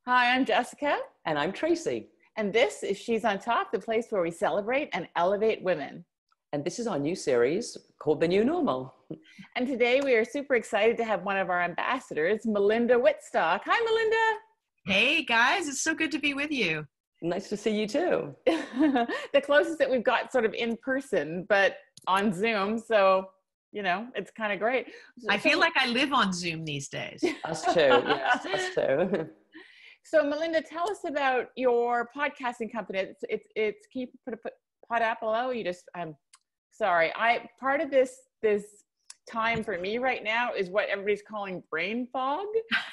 Hi, I'm Jessica. And I'm Tracy. And this is She's on Top, the place where we celebrate and elevate women. And this is our new series called The New Normal. And today we are super excited to have one of our ambassadors, Melinda Whittstock. Hi, Melinda. Hey guys, it's so good to be with you. Nice to see you too. The closest that we've got sort of in person, but on Zoom. So, you know, it's kind of great. I feel like I live on Zoom these days. Us too, yes, us too. So Melinda, tell us about your podcasting company. It's keep Podopolo. I'm sorry. Part of this time for me right now is what everybody's calling brain fog.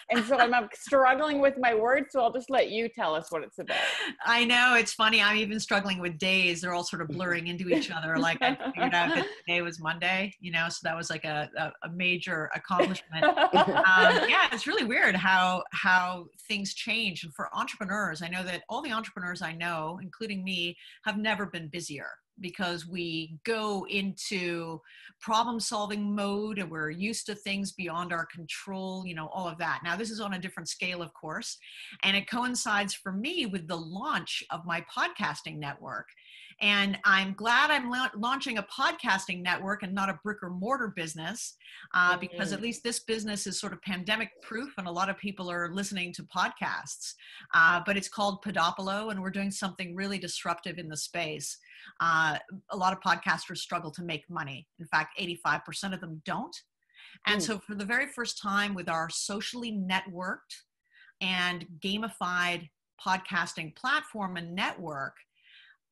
And so I'm struggling with my words. So I'll just let you tell us what it's about. I know, it's funny. I'm even struggling with days. They're all sort of blurring into each other. Like I figured out that today was Monday, so that was like a major accomplishment. Yeah, it's really weird how things change. And for entrepreneurs, I know that all the entrepreneurs I know, including me, have never been busier, because we go into problem solving mode and we're used to things beyond our control, all of that. Now, this is on a different scale, of course, and it coincides for me with the launch of my podcasting network. And I'm glad I'm launching a podcasting network and not a brick or mortar business, because at least this business is sort of pandemic proof and a lot of people are listening to podcasts. But it's called Podopolo, and we're doing something really disruptive in the space. A lot of podcasters struggle to make money. In fact, 85% of them don't. And so for the very first time, with our socially networked and gamified podcasting platform and network,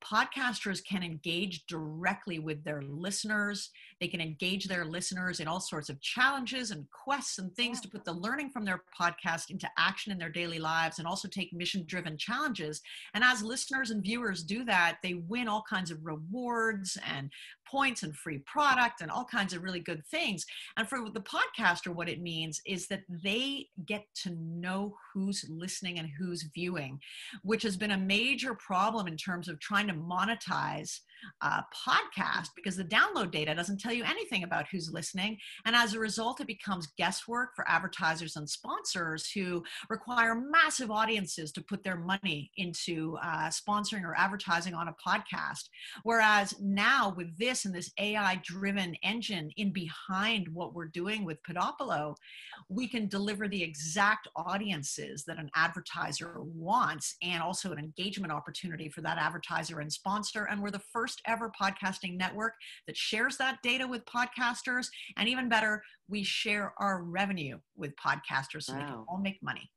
podcasters can engage directly with their listeners. They can engage their listeners in all sorts of challenges and quests and things to put the learning from their podcast into action in their daily lives, and also take mission-driven challenges. And as listeners and viewers do that, they win all kinds of rewards and points and free product and all kinds of really good things. And for the podcaster, what it means is that they get to know who's listening and who's viewing, which has been a major problem in terms of trying to monetize a podcast, because the download data doesn't tell you anything about who's listening. And as a result, it becomes guesswork for advertisers and sponsors who require massive audiences to put their money into sponsoring or advertising on a podcast. Whereas now with this and this AI-driven engine in behind what we're doing with Podopolo, we can deliver the exact audiences that an advertiser wants, and also an engagement opportunity for that advertiser and sponsor. And we're the first ever podcasting network that shares that data with podcasters. And even better, we share our revenue with podcasters, so they can all make money.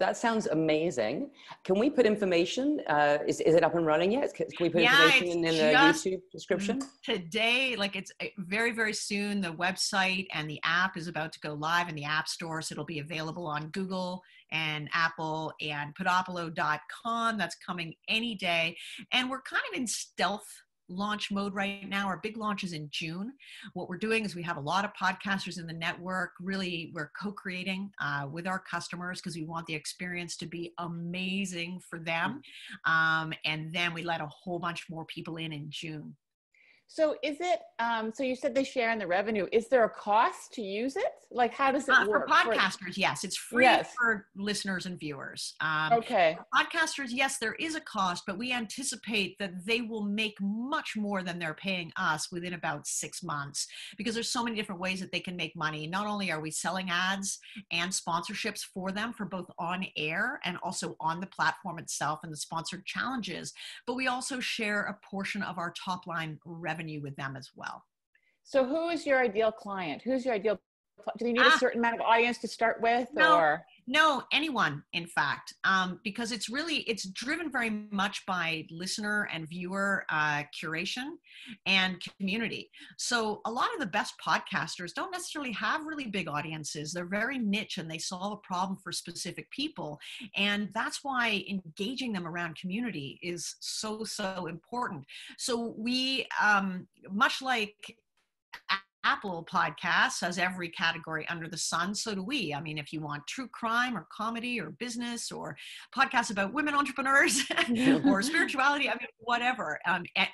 That sounds amazing. Can we put information? Is it up and running yet? Can we put information in the YouTube description? Today, it's very, very soon. The website and the app is about to go live in the App Store. So it'll be available on Google and Apple and podopolo.com. That's coming any day. And we're kind of in stealth launch mode right now. Our big launch is in June. What we're doing is we have a lot of podcasters in the network. Really, we're co-creating with our customers, because we want the experience to be amazing for them. And then we let a whole bunch more people in June. So is it, so you said they share in the revenue. Is there a cost to use it? Like, how does it work? For podcasters, yes. It's free for listeners and viewers. Okay. For podcasters, yes, there is a cost, but we anticipate that they will make much more than they're paying us within about 6 months, because there's so many different ways that they can make money. Not only are we selling ads and sponsorships for them for both on air and also on the platform itself and the sponsored challenges, but we also share a portion of our top line revenue with them as well. So who is your ideal client? Who's your ideal? Do they need a certain amount of audience to start with? No, anyone, in fact, because it's driven very much by listener and viewer curation and community. So a lot of the best podcasters don't necessarily have really big audiences. They're very niche and they solve a problem for specific people. And that's why engaging them around community is so, so important. So we, much like Apple Podcasts has every category under the sun, so do we. I mean, if you want true crime or comedy or business or podcasts about women entrepreneurs or spirituality, I mean, whatever,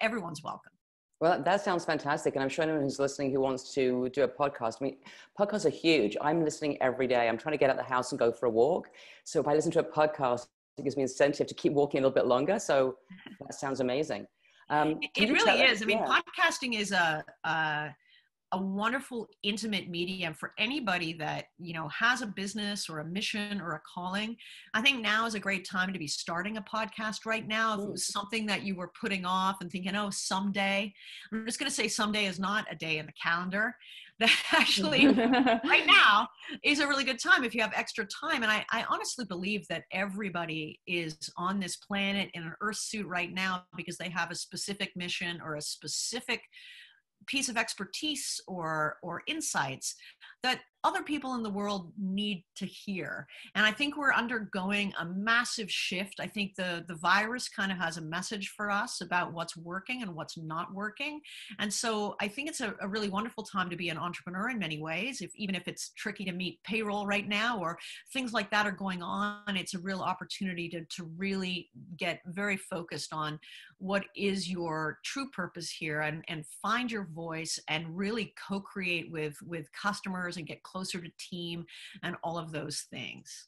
everyone's welcome. Well, that sounds fantastic. And I'm sure anyone who's listening who wants to do a podcast, I mean, podcasts are huge. I'm listening every day. I'm trying to get out of the house and go for a walk. So if I listen to a podcast, it gives me incentive to keep walking a little bit longer. So that sounds amazing. It really is. I mean, podcasting is a wonderful intimate medium for anybody that, you know, has a business or a mission or a calling. I think now is a great time to be starting a podcast right now. If it was something that you were putting off and thinking, oh, someday, I'm just going to say someday is not a day in the calendar. That actually right now is a really good time if you have extra time. And I honestly believe that everybody is on this planet in an earth suit right now because they have a specific mission or a specific piece of expertise or insights that other people in the world need to hear. And I think we're undergoing a massive shift. I think the virus kind of has a message for us about what's working and what's not working. And so I think it's a really wonderful time to be an entrepreneur in many ways. Even if it's tricky to meet payroll right now or things like that are going on, it's a real opportunity to really get very focused on what is your true purpose here and find your voice and really co-create with customers and get closer to team and all of those things.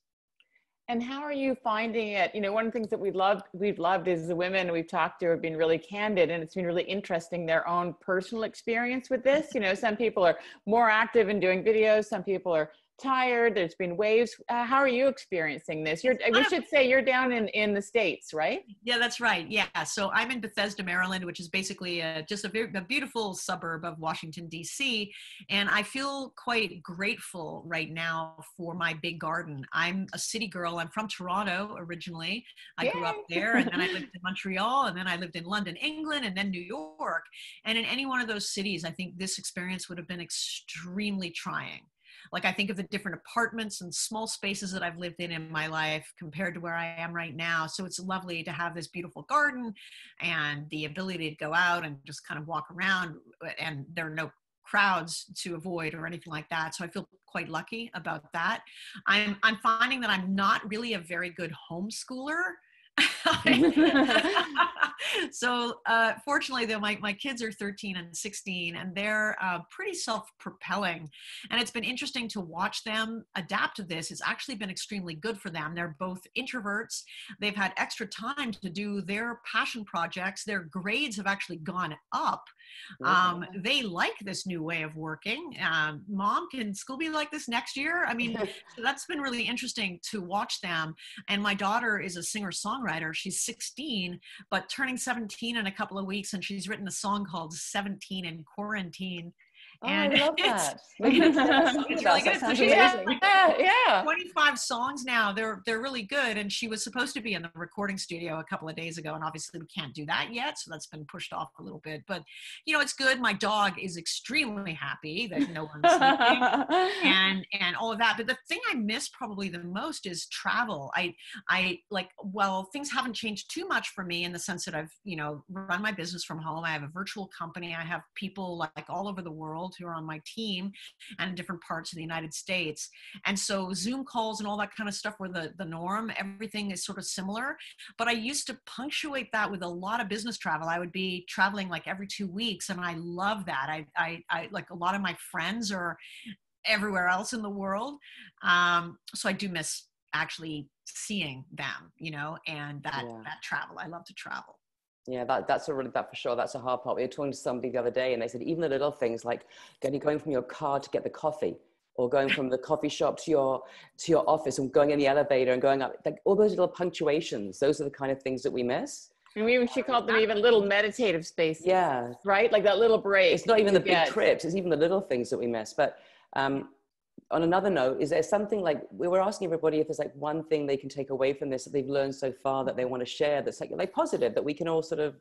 And how are you finding it? You know, one of the things that we've loved is the women we've talked to have been really candid, and it's been really interesting their own personal experience with this. You know, some people are more active in doing videos, some people are tired, there's been waves. How are you experiencing this? We should say you're down in the States, right? Yeah, that's right. Yeah. So I'm in Bethesda, Maryland, which is basically just a beautiful suburb of Washington, D.C. And I feel quite grateful right now for my big garden. I'm a city girl. I'm from Toronto originally. I grew up there, and then I lived in Montreal, and then I lived in London, England, and then New York. And in any one of those cities, I think this experience would have been extremely trying. Like I think of the different apartments and small spaces that I've lived in my life compared to where I am right now. So it's lovely to have this beautiful garden and the ability to go out and just kind of walk around, and there are no crowds to avoid or anything like that. So I feel quite lucky about that. I'm finding that I'm not really a very good homeschooler. So fortunately though, my kids are 13 and 16, and they're pretty self-propelling, and it's been interesting to watch them adapt to this. It's actually been extremely good for them. They're both introverts. They've had extra time to do their passion projects. Their grades have actually gone up. They like this new way of working. Mom, can school be like this next year? I mean, so that's been really interesting to watch them. And my daughter is a singer-songwriter. She's 16, but turning 17 in a couple of weeks, and she's written a song called 17 in Quarantine. And I love that. It's really good. So she's yeah. 25 songs now. They're really good. And she was supposed to be in the recording studio a couple of days ago, and obviously we can't do that yet, so that's been pushed off a little bit. But you know, it's good. My dog is extremely happy that no one's sleeping and all of that. But the thing I miss probably the most is travel. I like, well, things haven't changed too much for me in the sense that I've, you know, run my business from home. I have a virtual company. I have people like all over the world who are on my team and in different parts of the United States. And so Zoom calls and all that kind of stuff were the norm. Everything is sort of similar. But I used to punctuate that with a lot of business travel. I would be traveling like every 2 weeks, and I love that. I like, a lot of my friends are everywhere else in the world. So I do miss actually seeing them, you know, and that travel. I love to travel. Yeah, that for sure. That's a hard part. We were talking to somebody the other day, and they said even the little things like going from your car to get the coffee, or going from the coffee shop to your office, and going in the elevator and going up, like all those little punctuations. Those are the kind of things that we miss. And she called them even little meditative spaces. Yeah, right. Like that little break. It's not even the big trips. It's even the little things that we miss. But on another note, is there something like, we were asking everybody if there's like one thing they can take away from this that they've learned so far that they want to share, that's like positive, that we can all sort of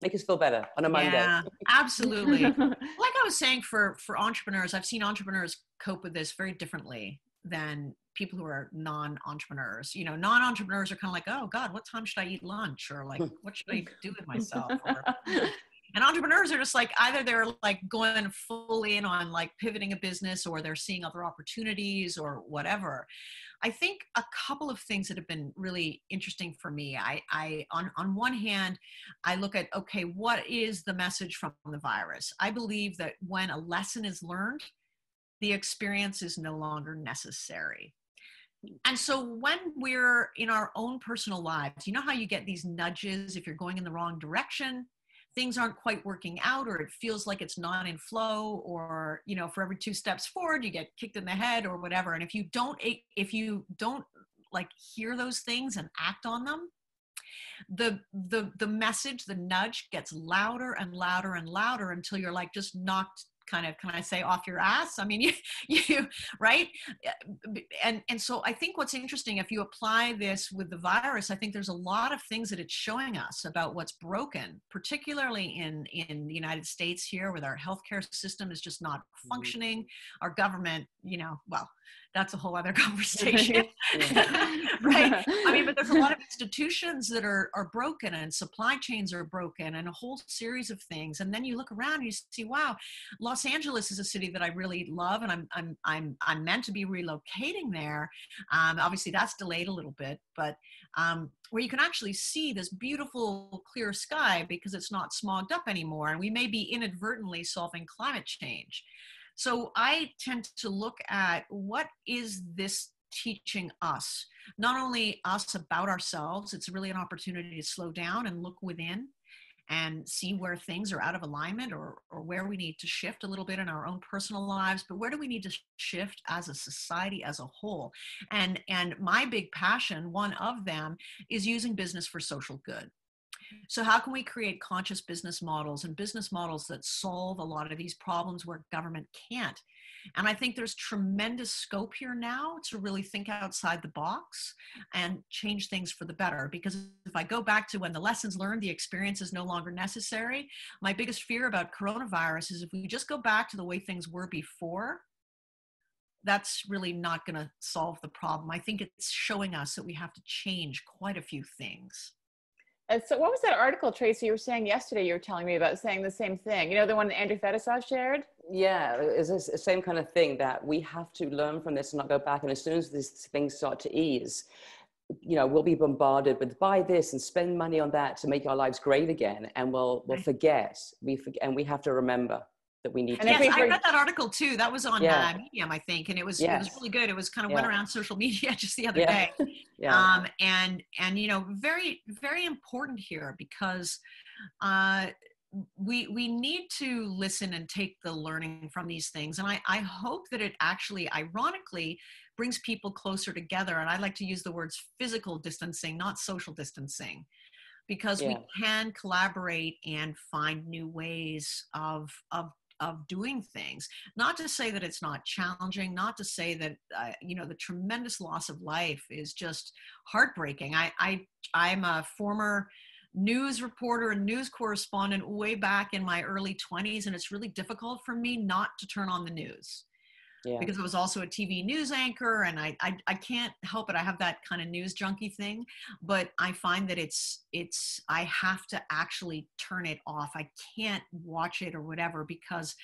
make us feel better on a Monday? Yeah, absolutely. Like I was saying, for entrepreneurs, I've seen entrepreneurs cope with this very differently than people who are non-entrepreneurs. You know, non-entrepreneurs are kind of like, oh God, what time should I eat lunch? Or like, what should I do with myself? Or, And entrepreneurs are just like, either they're like going full in on like pivoting a business, or they're seeing other opportunities or whatever. I think a couple of things that have been really interesting for me. On one hand, I look at, okay, what is the message from the virus? I believe that when a lesson is learned, the experience is no longer necessary. And so when we're in our own personal lives, you know how you get these nudges if you're going in the wrong direction, things aren't quite working out, or it feels like it's not in flow, or, you know, for every 2 steps forward, you get kicked in the head or whatever. And if you don't like hear those things and act on them, the message, the nudge gets louder and louder and louder until you're like just knocked kind of, can I say, off your ass? I mean, you right? And so I think what's interesting, if you apply this with the virus, I think there's a lot of things that it's showing us about what's broken, particularly in the United States here, with our healthcare system is just not functioning. Our government, you know, well, that's a whole other conversation. Right? I mean, but there's a lot of institutions that are broken, and supply chains are broken, and a whole series of things. And then you look around and you see, wow, Los Angeles is a city that I really love, and I'm meant to be relocating there. Obviously that's delayed a little bit, but where you can actually see this beautiful clear sky because it's not smogged up anymore, and we may be inadvertently solving climate change. So I tend to look at, what is this teaching us? Not only us about ourselves, it's really an opportunity to slow down and look within and see where things are out of alignment, or where we need to shift a little bit in our own personal lives, but where do we need to shift as a society as a whole? And my big passion, one of them, is using business for social good. So how can we create conscious business models, and business models that solve a lot of these problems where government can't? And I think there's tremendous scope here now to really think outside the box and change things for the better. Because if I go back to when the lessons learned, the experience is no longer necessary, my biggest fear about coronavirus is if we just go back to the way things were before, that's really not going to solve the problem. I think it's showing us that we have to change quite a few things. So what was that article, Tracy, you were saying yesterday, you were telling me about, saying the same thing? You know, the one that Andrew Fetisov shared? Yeah, it's the same kind of thing, that we have to learn from this and not go back. And as soon as these things start to ease, you know, we'll be bombarded with buy this and spend money on that to make our lives great again. And we'll forget. And we have to remember that we need to. Yes, I read that article too. That was on Medium, I think, and it was really good. It was kind of went around social media just the other day. And you know, very, very important here, because we need to listen and take the learning from these things. And I hope that it actually, ironically, brings people closer together. And I like to use the words physical distancing, not social distancing, because we can collaborate and find new ways of doing things. Not to say that it's not challenging, not to say that, you know, the tremendous loss of life is just heartbreaking. I'm a former news reporter and news correspondent way back in my early 20s, and it's really difficult for me not to turn on the news. Because I was also a TV news anchor, and I can't help it. I have that kind of news junkie thing, but I find that I have to actually turn it off. I can't watch it or whatever, because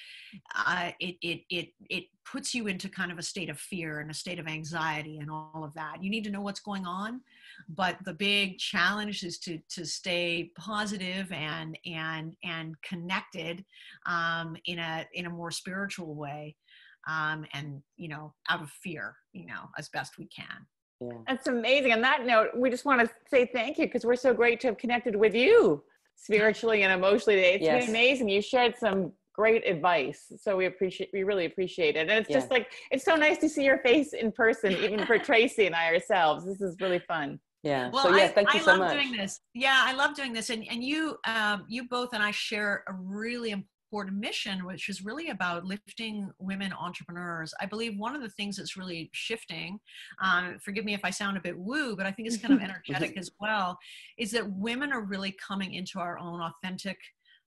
it puts you into kind of a state of fear and a state of anxiety and all of that. You need to know what's going on, but the big challenge is to stay positive and connected in a more spiritual way. And, you know, out of fear, you know, as best we can. Yeah. That's amazing. On that note, we just want to say thank you, because we're so great to have connected with you spiritually and emotionally today. It's been amazing. You shared some great advice. So we really appreciate it. And it's just like, it's so nice to see your face in person, even for Tracy and I ourselves. This is really fun. Yeah. Well, so thank you so much. I love doing this. Yeah, I love doing this. And you both and I share a really important mission, which is really about lifting women entrepreneurs. I believe one of the things that's really shifting, forgive me if I sound a bit woo, but I think it's kind of energetic as well, is that women are really coming into our own authentic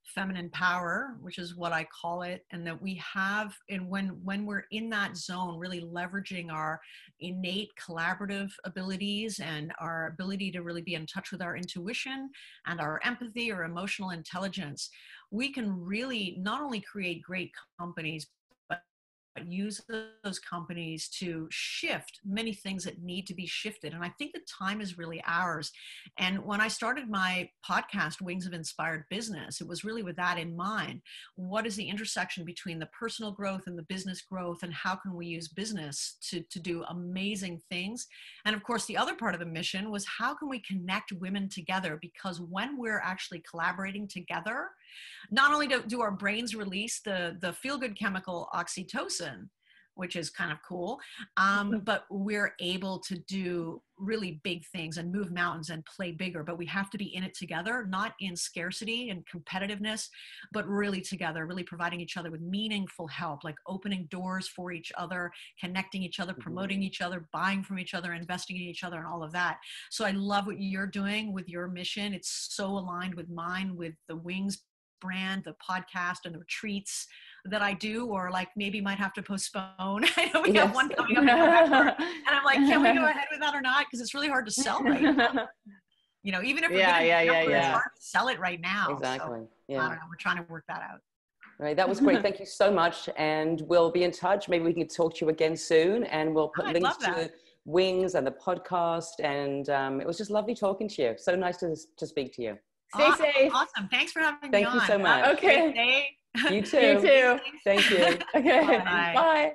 feminine power, which is what I call it, and that we have, and when we're in that zone, really leveraging our innate collaborative abilities and our ability to really be in touch with our intuition and our empathy or emotional intelligence, we can really not only create great companies, but use those companies to shift many things that need to be shifted. And I think the time is really ours. And when I started my podcast, Wings of Inspired Business, it was really with that in mind. What is the intersection between the personal growth and the business growth, and how can we use business to do amazing things? And of course, the other part of the mission was, how can we connect women together? Because when we're actually collaborating together, not only do our brains release the feel-good chemical oxytocin, which is kind of cool, but we're able to do really big things and move mountains and play bigger. But we have to be in it together, not in scarcity and competitiveness, but really together, really providing each other with meaningful help, like opening doors for each other, connecting each other, promoting each other, buying from each other, investing in each other, and all of that. So I love what you're doing with your mission. It's so aligned with mine, with the Wings brand, the podcast, and the retreats that I do, or like maybe might have to postpone. I know we have one coming up in November, and I'm like, can we go ahead with that or not? Because it's really hard to sell right now. You know, even if we're getting it's hard to sell it right now. Exactly. So, I don't know. We're trying to work that out. Right. That was great. Thank you so much. And we'll be in touch. Maybe we can talk to you again soon, and we'll put links to Wings and the podcast. And it was just lovely talking to you. So nice to speak to you. Stay safe. Awesome. Thanks for having me on. Thank you so much. Okay. You too. You too. Thank you. Okay. Bye. Bye.